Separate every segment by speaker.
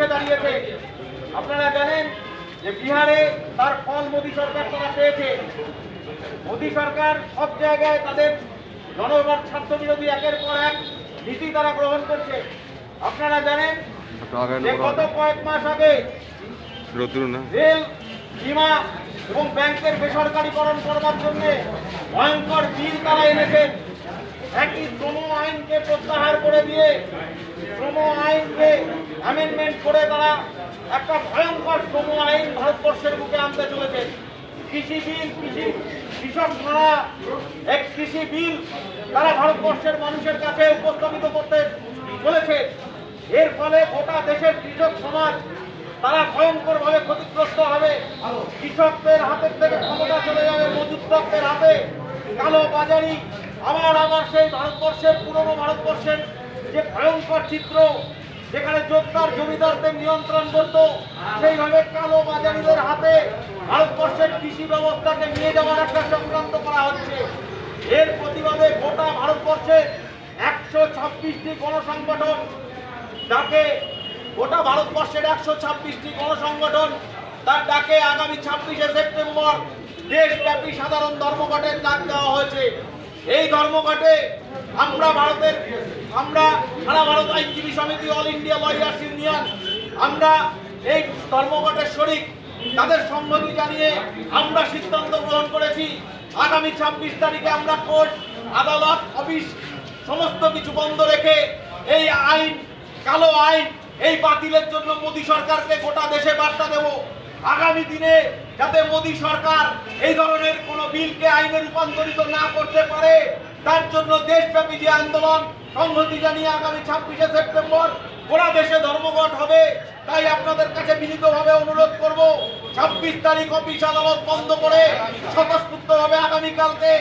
Speaker 1: রুখে দাঁড়িয়েছে। আপনারা জানেন যে বিহারে তার ফল মোদী সরকার তারা পেয়েছে। মোদী সরকার সব জায়গায় তাদের জনগণ স্বার্থ বিরোধী একের পর এক নীতি তারা গ্রহণ করছে। আপনারা জানেন যে গত কয়েক মাস আগে রেল, বীমা এবং ব্যাংকের বেসরকারীকরণ করবার জন্য ভয়ঙ্কর বিল তারা এনেছেন। একই শ্রম আইনকে প্রত্যাহার করে দিয়ে শ্রম আইনকে অ্যামেন্ডমেন্ট করে তারা একটা ভয়ঙ্কর শ্রম আইন ভারতবর্ষের বুকে আনতে চলেছে। কৃষি বিল, কৃষক ধরা এক কৃষি বিল তারা ভারতবর্ষের মানুষের কাছে উপস্থাপিত করতে চলেছে। এর ফলে গোটা দেশের কৃষক সমাজ তারা ভয়ঙ্কর ভাবে ক্ষতিগ্রস্ত হবে। কৃষকদের হাতের থেকে ক্ষমতা চলে যাবে মজুতদের হাতে। কালো বাজারি আমার সেই ভারতবর্ষের পুরনো ভারতবর্ষের যে ভয়ঙ্কর চিত্র, যেখানে যোদ্ধার জমিদারদের নিয়ন্ত্রণ করত, সেইভাবে কালো বাজারিদের হাতে ভারতবর্ষের কৃষি ব্যবস্থাকে নিয়ে যাওয়ার একটা চক্রান্ত করা হচ্ছে। এর প্রতিবাদে গোটা ভারতবর্ষে 126টি গণসংগঠন, যাকে গোটা ভারতবর্ষের 126টি গণসংগঠন তার ডাকে আগামী 26শে সেপ্টেম্বর দেশব্যাপী সাধারণ ধর্মঘটের ডাক দেওয়া হয়েছে। এই ধর্মঘটে আমরা সারা ভারত আইনজীবী সমিতি, অল ইন্ডিয়া লয়ার্স ইউনিয়ন, আমরা এই ধর্মঘটের শরিক। তাদের সম্মতি জানিয়ে আমরা সিদ্ধান্ত গ্রহণ করেছি আগামী 26 তারিখে আমরা কোর্ট, আদালত, অফিস সমস্ত কিছু বন্ধ রেখে এই আইন, কালো আইন, এই বাতিলের জন্য মোদী সরকারকে গোটা দেশে বার্তা দেব। আগামী দিনে যাতে মোদী সরকার এই ধরনের কোনো বিলকে আইনে রূপান্তরিত না করতে পারে, তার জন্য দেশব্যাপী যে আন্দোলন, সংহতি জানিয়ে আগামী 26শে সেপ্টেম্বর গোটা দেশে ধর্মঘট হবে। তাই আপনাদের কাছে বিনীতভাবে অনুরোধ করব, 26 তারিখ অফিস আদালত বন্ধ করে স্বতঃস্ফূর্তভাবে আগামীকালকে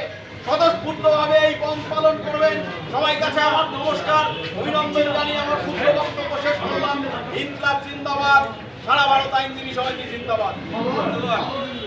Speaker 1: স্বতঃস্ফূর্তভাবে এই বন্ধ পালন করবেন। সবাই কাছে আমার নমস্কার, অভিনন্দন জানিয়ে আমার ক্ষুদ্র বক্তব্য শেষ করলাম। ইনকলাব জিন্দাবাদ, সারা ভারত আইনজীবী সমিতি জিন্দাবাদ। ধন্যবাদ।